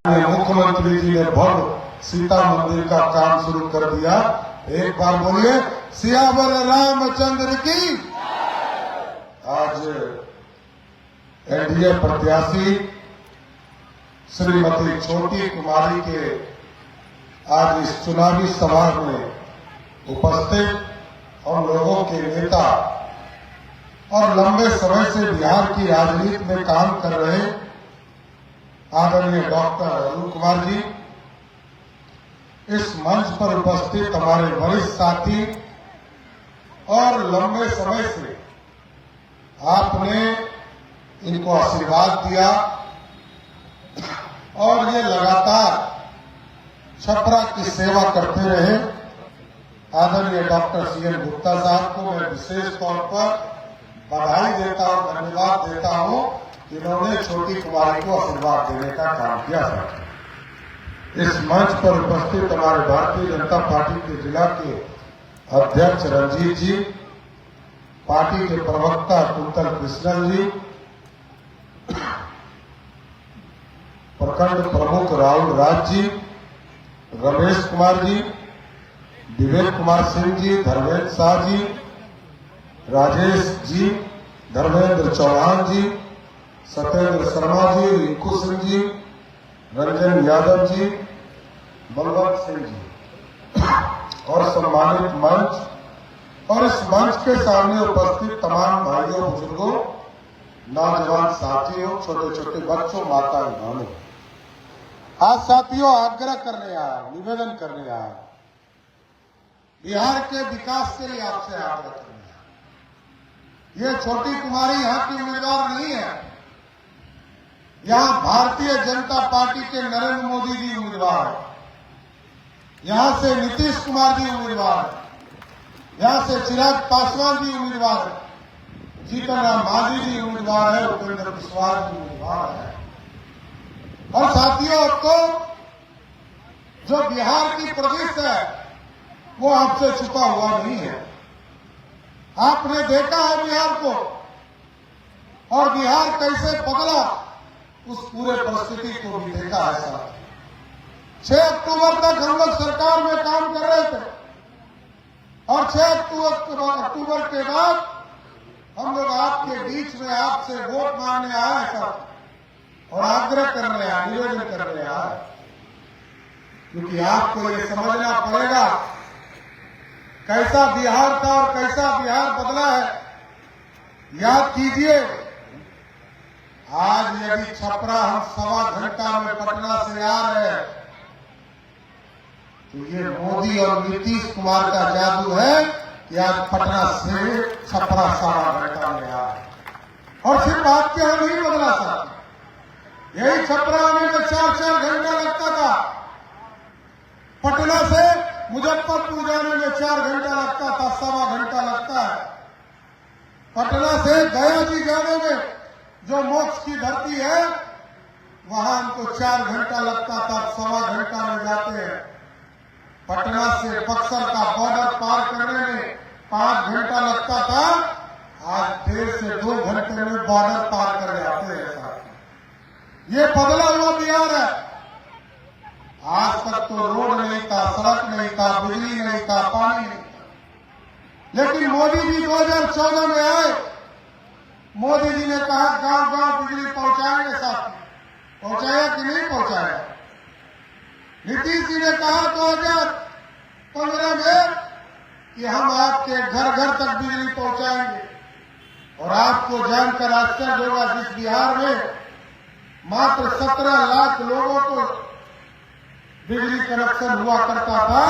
मुख्यमंत्री जी ने भव्य सीता मंदिर का काम शुरू कर दिया। एक बार बोलिए सियावर रामचंद्र की। आज एनडीए प्रत्याशी श्रीमती छोटी कुमारी के आज इस चुनावी सभा में उपस्थित हम लोगों के नेता और लंबे समय से बिहार की राजनीति में काम कर रहे आदरणीय डॉक्टर अरुण कुमार जी, इस मंच पर उपस्थित हमारे वरिष्ठ साथी और लंबे समय से आपने इनको आशीर्वाद दिया और ये लगातार छपरा की सेवा करते रहे। आदरणीय डॉक्टर सीएन गुप्ता साहब को मैं विशेष तौर पर बधाई देता हूं, धन्यवाद देता हूं, जिन्होंने छोटी कुमारी को आशीर्वाद देने का काम किया था। इस मंच पर उपस्थित हमारे भारतीय जनता पार्टी के जिला के अध्यक्ष रंजीत जी, पार्टी के प्रवक्ता कुंतल कृष्णन जी, प्रखंड प्रमुख राहुल राज जी, रमेश कुमार जी, विवेक कुमार सिंह जी, धर्मेंद्र शाह जी, राजेश जी, धर्मेंद्र चौहान जी, सत्येंद्र शर्मा जी, रिंकू सिंह जी, रंजन यादव जी, बलवंत सिंह जी और सम्मानित मंच और इस मंच के सामने उपस्थित तमाम भाइयों, बुजुर्गों, नौजवान साथियों, छोटे छोटे बच्चों, माता बहनों, आज साथियों आग्रह करने आया, निवेदन करने आया, बिहार के विकास के लिए आपसे आग्रह करने आया। ये छोटी कुमारी यहाँ की उम्मीदवार नहीं है, यहाँ भारतीय जनता पार्टी के नरेंद्र मोदी जी उम्मीदवार है, यहाँ से नीतीश कुमार जी उम्मीदवार है, यहाँ से चिराग पासवान जी उम्मीदवार है, जीतन राम मांझी जी उम्मीदवार है, उपेंद्र कुशवाहा जी उम्मीदवार है। और साथियों, आपको जो बिहार की प्रदेश है वो आपसे छुपा हुआ नहीं है। आपने देखा है बिहार को और बिहार कैसे बदला, उस पूरे परिस्थिति को भी देखा है साथ। 6 अक्टूबर तक हम लोग सरकार में काम कर रहे थे और 6 अक्टूबर के बाद हम लोग आपके बीच में आपसे वोट मांगने आए सर और आग्रह करने आए, निवेदन करने आए, क्योंकि आपको ये समझना पड़ेगा कैसा बिहार था और कैसा बिहार बदला है। याद कीजिए, आज यदि छपरा हम 1.25 घंटा में पटना से आ रहे हैं तो ये मोदी और नीतीश कुमार का जादू है कि आज पटना से छपरा 1.25 घंटा में आ रहे। और सिर्फ आपके यहाँ नहीं बदला साहब, यही छपरा आने में 4-4 घंटा लगता था, पटना से मुजफ्फरपुर जाने में 4 घंटा लगता था, 1.25 घंटा लगता है। पटना से गया जी जाने में जो मोक्ष की धरती है वहां हमको 4 घंटा लगता था, 1.25 घंटा में जाते हैं। पटना से बक्सर का बॉर्डर पार करने में 5 घंटा लगता था, आज 1.5 से 2 घंटे में बॉर्डर पार कर जाते हैं। ये बदला हुआ बिहार है। आज तक तो रोड नहीं था, सड़क नहीं था, बिजली नहीं था, पानी नहीं था, लेकिन मोदी जी 2014 में आए, मोदी जी ने कहा गांव गांव बिजली पहुंचाएंगे। साथ पहुंचाया कि नहीं पहुंचाया? नीतीश जी ने कहा 2015 में कि हम आपके घर घर तक बिजली पहुंचाएंगे, और आपको जानकर आश्चर्य होगा, जिस बिहार में मात्र 17 लाख लोगों को बिजली कनेक्शन हुआ करता था,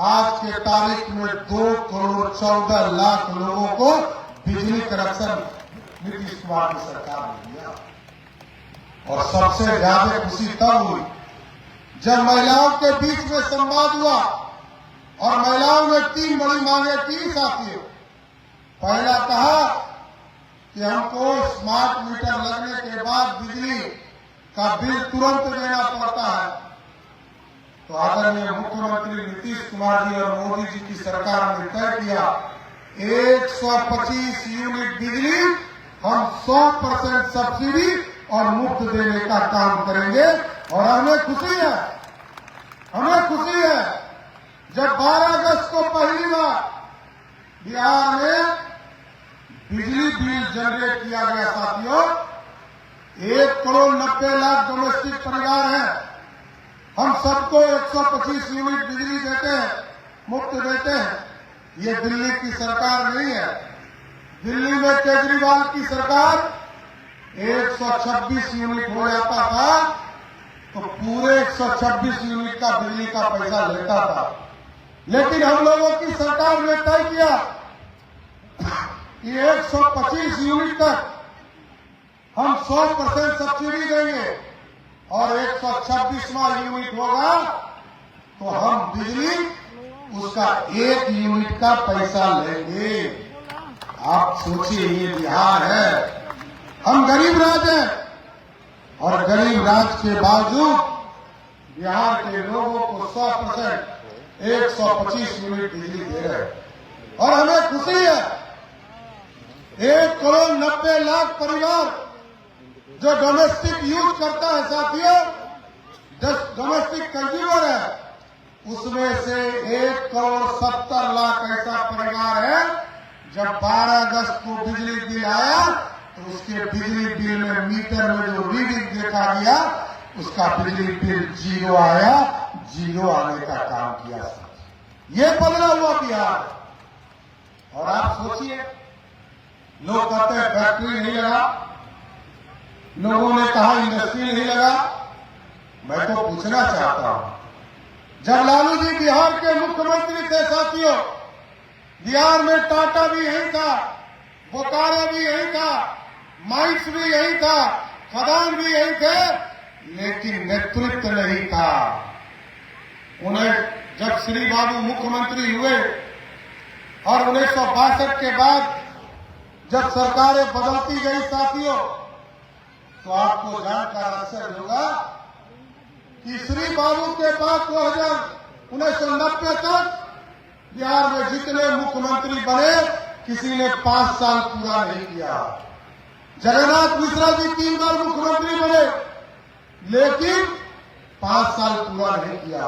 आज के तारीख में 2 करोड़ 14 लाख लोगों को बिजली कनेक्शन नीतीश कुमार की सरकार ने दिया। और सबसे ज्यादा खुशी तब हुई जब महिलाओं के बीच में संवाद हुआ और महिलाओं में 3 बड़ी मांगे की साथियों। पहला कहा कि हमको स्मार्ट मीटर लगने के बाद बिजली का बिल तुरंत देना पड़ता है। तो आदरणीय मुख्यमंत्री नीतीश कुमार जी और मोदी जी की सरकार ने तय किया 125 यूनिट बिजली हम 100% सब्सिडी और मुफ्त देने का काम करेंगे। और हमें खुशी है जब 12 अगस्त को पहली बार बिहार में बिजली बिल जनरेट किया गया। साथियों, 1,90,00,000 डोमेस्टिक परिवार हैं। हम सबको 125 यूनिट बिजली देते हैं, मुफ्त देते हैं। ये दिल्ली की सरकार नहीं है। दिल्ली में केजरीवाल की सरकार 126 यूनिट हो जाता था तो पूरे 126 यूनिट का बिजली का पैसा लेता था। लेकिन हम लोगों की सरकार ने तय किया कि 125 यूनिट तक हम 100% सब्सिडी देंगे और 126वां यूनिट होगा तो हम बिजली उसका 1 यूनिट का पैसा लेंगे। आप सोचिए, ये बिहार है। हम गरीब राज्य हैं और गरीब राज्य के बावजूद बिहार के लोगों को 100% 125 यूनिट बिजली दे रहे हैं। और हमें खुशी है 1,90,00,000 परिवार जो डोमेस्टिक यूज करता है। साथियों, डोमेस्टिक कंज्यूमर है, उसमें से 1,70,00,000 ऐसा परिवार है जब 12 अगस्त को बिजली बिल आया तो उसके बिजली बिल में मीटर में जो रीडिंग देखा गया उसका बिजली बिल 0 आया। 0 आने का काम किया। ये बदला हुआ बिहार। और आप सोचिए, लोग कहते हैं फैक्ट्री नहीं लगा, लोगों ने कहा इंडस्ट्री नहीं लगा। मैं तो पूछना चाहता हूं, जब लालू जी बिहार के मुख्यमंत्री थे साथियों, बिहार में टाटा भी यही था, बोकारो भी यही था, माइंस भी यही था, खदान भी यही थे, लेकिन नेतृत्व नहीं था। उन्हें जब श्री बाबू मुख्यमंत्री हुए और 1962 के बाद जब सरकारें बदलती गई साथियों, तो आपको जानकर आश्चर्य होगा कि श्री बाबू के बाद 1990 तक बिहार में जितने मुख्यमंत्री बने किसी ने 5 साल पूरा नहीं किया। जगन्नाथ मिश्रा जी 3 बार मुख्यमंत्री बने लेकिन 5 साल पूरा नहीं किया।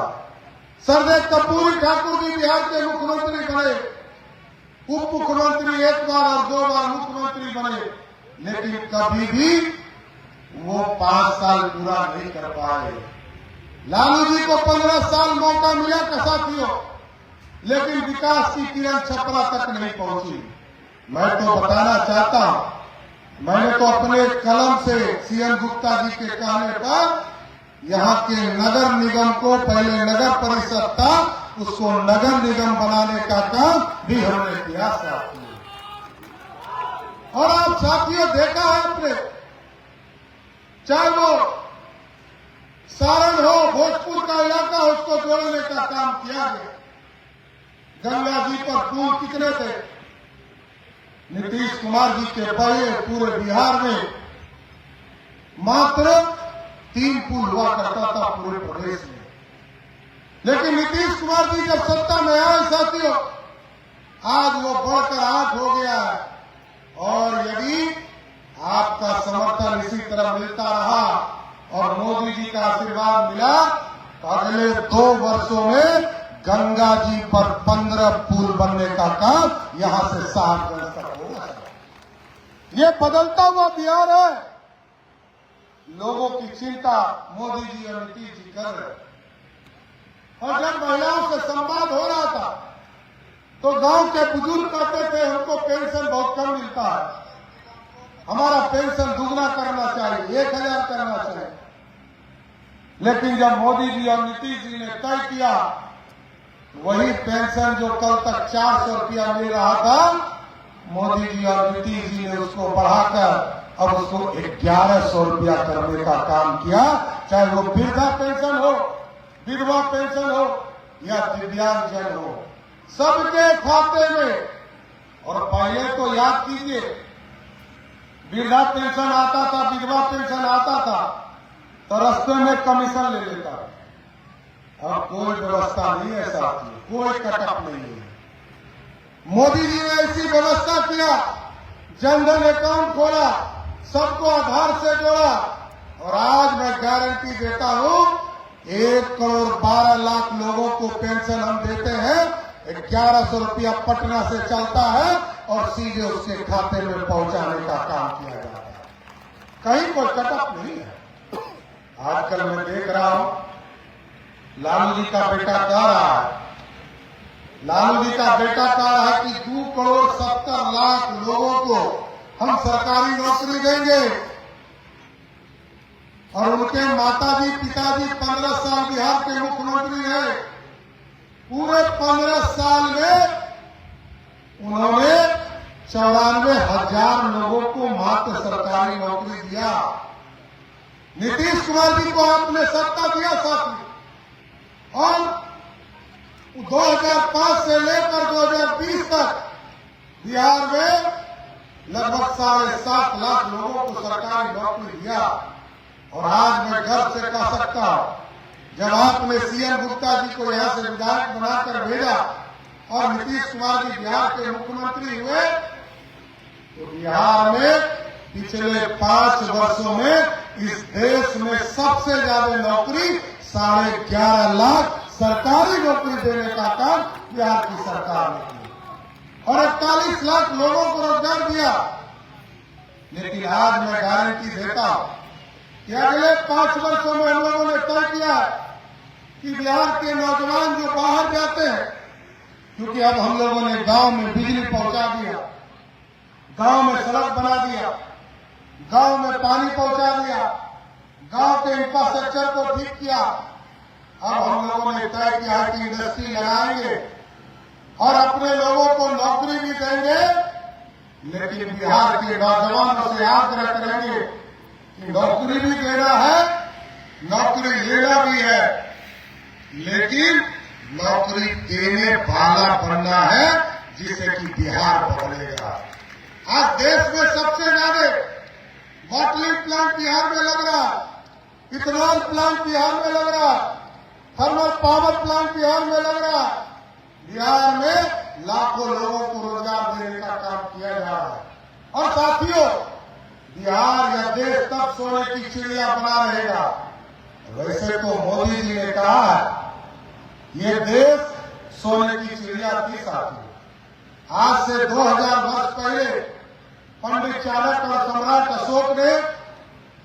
सरदेव कर्पूरी ठाकुर जी बिहार के मुख्यमंत्री बने, उप मुख्यमंत्री 1 बार और 2 बार मुख्यमंत्री बने, लेकिन कभी भी वो 5 साल पूरा नहीं कर पाए। लालू जी को 15 साल मौका मिला था साथियों, लेकिन विकास की किरण छपरा तक नहीं पहुंची। मैं तो बताना चाहता हूं, मैंने तो अपने कलम से सीएन गुप्ता जी के कहने पर यहाँ के नगर निगम को, पहले नगर परिषद था, उसको नगर निगम बनाने का काम भी हमने किया साथियों। और आप साथियों देखा है आपने, चाहे वो सारण हो, भोजपुर का इलाका, उसको जोड़ने का काम किया गया। गंगा जी पर पुल कितने थे? नीतीश कुमार जी के पहले पूरे बिहार में मात्र 3 पुल हुआ करता था पूरे प्रदेश में। लेकिन नीतीश कुमार जी जब सत्ता में आए साथियों, आज वो बढ़कर 8 हो गया है। और यदि आपका समर्थन इसी तरह मिलता रहा और मोदी जी का आशीर्वाद मिला तो अगले 2 वर्षों में गंगा जी पर 15 पुल बनने का काम यहां से साहबगंज तक होगा। ये बदलता हुआ बिहार है। लोगों की चिंता मोदी जी और नीतीश जी कर रहे हैं। और जब महिलाओं से संवाद हो रहा था तो गांव के बुजुर्ग कहते थे हमको पेंशन बहुत कम मिलता है, हमारा पेंशन दुगना करना चाहिए, 1000 करना चाहिए। लेकिन जब मोदी जी और नीतीश जी ने तय किया, वही पेंशन जो कल तक 400 रुपया मिल रहा था, मोदी जी और नीतीश जी ने उसको बढ़ाकर अब उसको 1100 रुपया करने का काम किया। चाहे वो वृद्धा पेंशन हो, विधवा पेंशन हो या दिव्यांगजन हो, सबके खाते में। और पहले तो याद कीजिए, वृद्धा पेंशन आता था, विधवा पेंशन आता था तो रास्ते में कमीशन ले लेता। अब कोई व्यवस्था नहीं है साथियों, कोई कटक नहीं है। मोदी जी ने ऐसी व्यवस्था किया, जनधन अकाउंट खोला, सबको आधार से जोड़ा और आज मैं गारंटी देता हूं 1 करोड़ 12 लाख लोगों को पेंशन हम देते हैं। 1100 रुपया पटना से चलता है और सीधे उसके खाते में पहुंचाने का काम किया जाता है। कहीं कोई कटअप नहीं है। आजकल मैं देख रहा हूं लालू जी का बेटा कह रहा है, लालू जी का बेटा कह रहा है कि 2 करोड़ 70 लाख लोगों को हम सरकारी नौकरी देंगे और उनके माताजी पिताजी 15 साल बिहार के मुख्यमंत्री रहे। पूरे 15 साल में उन्होंने 94,000 लोगों को मात्र सरकारी नौकरी दिया। नीतीश कुमार जी को आपने सत्ता दिया साथी, और 2005 से लेकर 2020 तक बिहार में लगभग 7.5 लाख लोगों को सरकारी नौकरी दिया। और आज मैं गर्व से कह सकता हूं, जब आपने सीएम गुप्ता जी को यहां से विधायक बनाकर भेजा और नीतीश कुमार जी बिहार के मुख्यमंत्री हुए, तो बिहार में पिछले 5 वर्षों में इस देश में सबसे ज्यादा नौकरी 11.5 लाख सरकारी नौकरी देने का काम बिहार की सरकार ने किया और 41 लाख लोगों को रोजगार दिया। लेकिन आज मैं गारंटी देता हूं कि अगले 5 वर्षों में हम लोगों ने तय किया कि बिहार के नौजवान जो बाहर जाते हैं, क्योंकि अब हम लोगों ने गांव में बिजली पहुंचा दिया, गांव में सड़क बना दिया, गांव में पानी पहुंचा दिया, गांव के इंफ्रास्ट्रक्चर को ठीक किया। अब हम लोगों ने तय किया कि इंडस्ट्री लगाएंगे और अपने लोगों को नौकरी भी देंगे। लेकिन बिहार के नौजवानों से आग्रह करेंगे कि नौकरी भी देना है, नौकरी लेना भी है, लेकिन नौकरी देने वाला बनना है जिससे कि बिहार बदलेगा। आज देश में सबसे ज्यादा बॉटलिंग प्लांट बिहार में लग रहा, इथेनॉल प्लांट बिहार में लग रहा, थर्मल पावर प्लांट बिहार में लग रहा। बिहार में लाखों लोगों को रोजगार देने का काम किया जा रहा है। और साथियों, बिहार या देश तब सोने की चिड़िया बना रहेगा। वैसे तो मोदी जी ने कहा है ये देश सोने की चिड़िया थी साथियों। आज से 2000 वर्ष पहले पंडित चाणक्य और सम्राट अशोक ने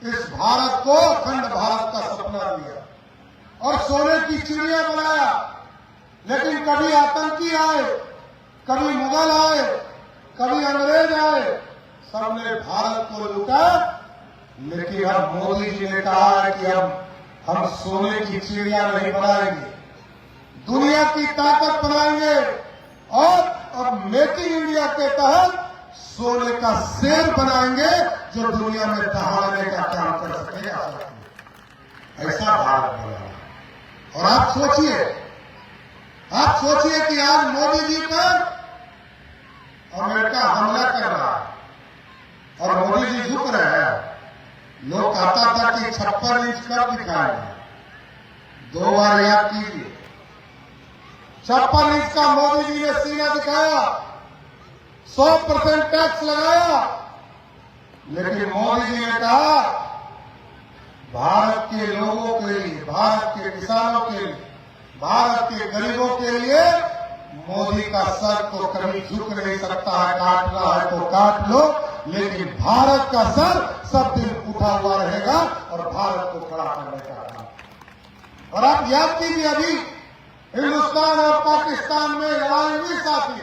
इस भारत को अखंड भारत का सपना दिया और सोने की चिड़िया बनाया। लेकिन कभी आतंकी आए, कभी मुगल आए, कभी अंग्रेज आए, सबने भारत को लूटा। लेकिन अब मोदी जी ने कहा है कि हम सोने की चिड़िया नहीं बनाएंगे, दुनिया की ताकत बनाएंगे और अब मेक इन इंडिया के तहत सोने का शेर बनाएंगे जो दुनिया में दहाड़ने का काम कर सकेगा। ऐसा भारत बना। और आप सोचिए कि आज मोदी जी पर अमेरिका हमला कर रहा है और मोदी जी झुक रहे हैं। लोग कहता था कि 56 इंच कर दिखाएंगे। 2 बार याद कीजिए, 56 इंच का मोदी जी ने सीना दिखाया, 100% टैक्स लगाया। लेकिन मोदी जी ने कहा भारत के लोगों के लिए, भारत के किसानों के लिए, भारत के गरीबों के लिए मोदी का सर तो कभी झुक नहीं सकता है। काटना है तो काट लो, लेकिन भारत का सर सब दिन उठा हुआ रहेगा और भारत को खड़ा करने का काम। और आप याद कीजिए, अभी हिंदुस्तान और पाकिस्तान में लड़ाई हुई साथी,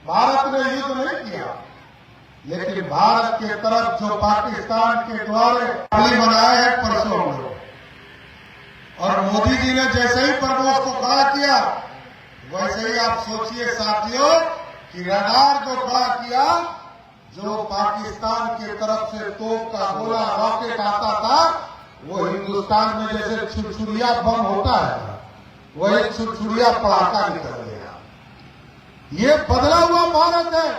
भारत ने युद्ध नहीं किया, लेकिन भारत के तरफ जो पाकिस्तान के द्वारे पानी बनाए हैं परसों में, और मोदी जी ने जैसे ही प्रमोद को खड़ा किया, वैसे ही आप सोचिए साथियों कि रडार जो खड़ा किया, जो पाकिस्तान की तरफ से तोप का गोला रॉकेट आता था, वो हिंदुस्तान में जैसे छुरछुरिया बम होता है, वही छुरछुरिया पड़ाका निकल गया। ये बदला हुआ भारत है,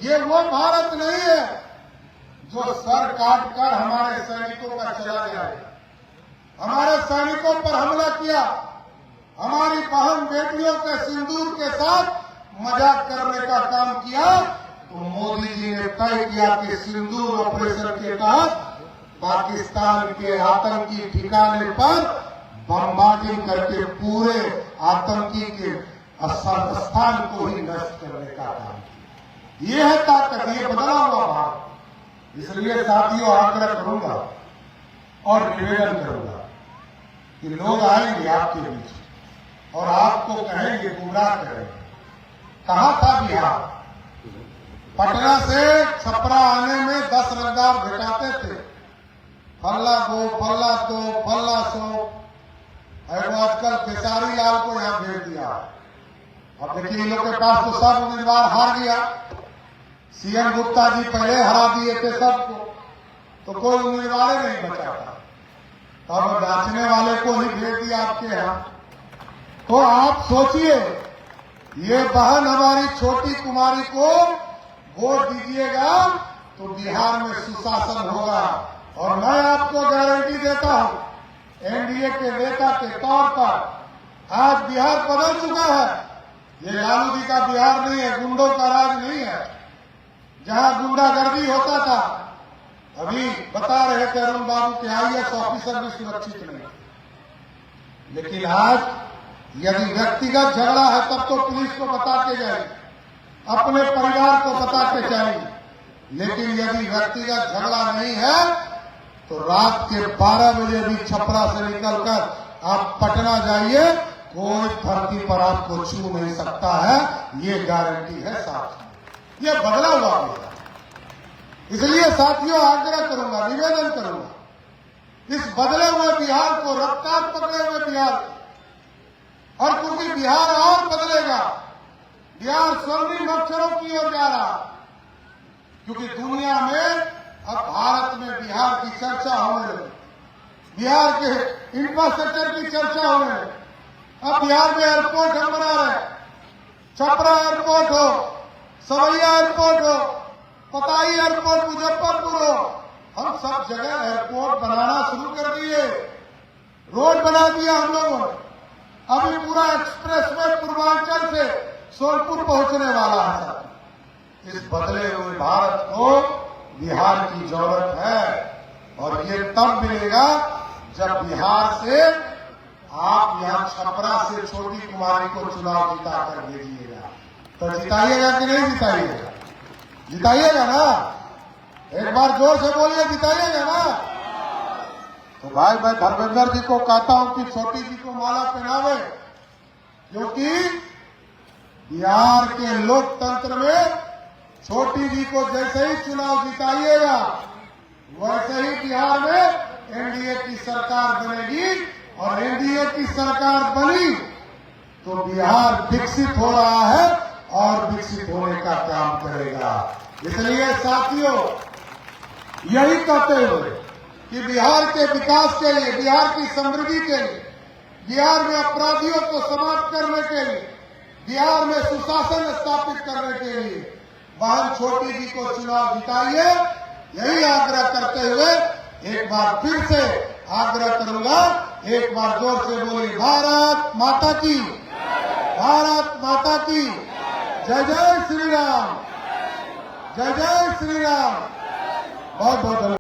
ये वो भारत नहीं है जो सर काट कर हमारे सैनिकों का चला जाए, हमारे सैनिकों पर हमला किया, हमारी बहन बेटियों के सिंदूर के साथ मजाक करने का काम किया। तो मोदी जी ने तय किया कि सिंदूर ऑपरेशन के तहत पाकिस्तान के आतंकी ठिकाने पर बमबार्डिंग करके पूरे आतंकी के स्थान को ही नष्ट करने का काम किया। ये है ताकत, ये बदला हुआ भारत। इसलिए साथियों आग्रह करूंगा और निवेदन करूंगा कि लोग आएंगे आपके बीच और आपको कहेंगे, गुमराह करेंगे। कहां था बिहार? पटना से छपरा आने में 10 रंगदार भेटाते थे, फल्ला 2, फल्ला 2, फल्ला 100। आजकल खेसारी लाल को यहां भेज दिया। अब देखिए, इन लोग के पास तो सब उम्मीदवार हार गया। सीएम गुप्ता जी पहले हरा दिए थे सबको, तो कोई उम्मीदवार नहीं बचा था। तो अब नाचने वाले को ही भेज दिया आपके यहां। तो आप सोचिए, ये बहन हमारी छोटी कुमारी को वोट दीजिएगा तो बिहार में सुशासन होगा। और मैं आपको गारंटी देता हूं, एनडीए के नेता के तौर पर आज बिहार बदल चुका है। ये लालू जी का बिहार नहीं है, गुंडों का राज नहीं है। जहां गुंडागर्दी होता था, अभी बता रहे थे अरुण बाबू के आईएएस ऑफिसर भी सुरक्षित नहीं। लेकिन आज यदि व्यक्तिगत झगड़ा है तब तो पुलिस को बता के जाए, अपने परिवार को बता के जाए। लेकिन यदि व्यक्तिगत झगड़ा नहीं है तो रात के 12 बजे भी छपरा से निकलकर आप पटना जाइए, कोई धरती पर आपको छू नहीं सकता है। ये गारंटी है साथियों, ये बदला हुआ है। इसलिए साथियों आग्रह करूंगा, निवेदन करूंगा, इस बदले हुए बिहार को, रफ्तार पकड़े हुए बिहार को, और क्योंकि बिहार और बदलेगा, बिहार स्वर्णिम अक्षरों की ओर जा रहा, क्योंकि दुनिया में अब भारत में बिहार की चर्चा होने लगी, बिहार के इंफ्रास्ट्रक्चर की चर्चा होने लगी। अब बिहार में एयरपोर्ट हम बना रहे हैं, छपरा एयरपोर्ट हो, सवैया एयरपोर्ट हो, पताई एयरपोर्ट, मुजफ्फरपुर हो, हम सब जगह एयरपोर्ट बनाना शुरू कर दिए, रोड बना दिया हम लोगों ने। अभी पूरा एक्सप्रेस में पूर्वांचल से सोनपुर पहुंचने वाला है। इस बदले हुए भारत को बिहार की जरूरत है, और ये तब मिलेगा जब बिहार से आप यहां छपरा से छोटी कुमारी को चुनाव जिता कर भेजिएगा। तो जिताइएगा कि नहीं जिताइएगा? जिताइएगा ना? एक बार जोर से बोलिए, जिताइएगा ना? तो भाई मैं धर्मेंद्र जी को कहता हूं कि छोटी जी को माला पहनावे, क्योंकि बिहार के लोकतंत्र में छोटी जी को जैसे ही चुनाव जिताइएगा, वैसे ही बिहार में एनडीए की सरकार बनेगी। और एनडीए की सरकार बनी तो बिहार विकसित हो रहा है और विकसित होने का काम करेगा। इसलिए साथियों, यही कहते हुए कि बिहार के विकास के लिए, बिहार की समृद्धि के लिए, बिहार में अपराधियों को समाप्त करने के लिए, बिहार में सुशासन स्थापित करने के लिए बहन छोटी जी को चुनाव जिताइए। यही आग्रह करते हुए एक बार फिर से आग्रह करूंगा, एक बार जोर से बोलिए, भारत माता की, भारत माता की जय। जय श्री राम, जय जय श्री राम। बहुत बहुत धन्यवाद।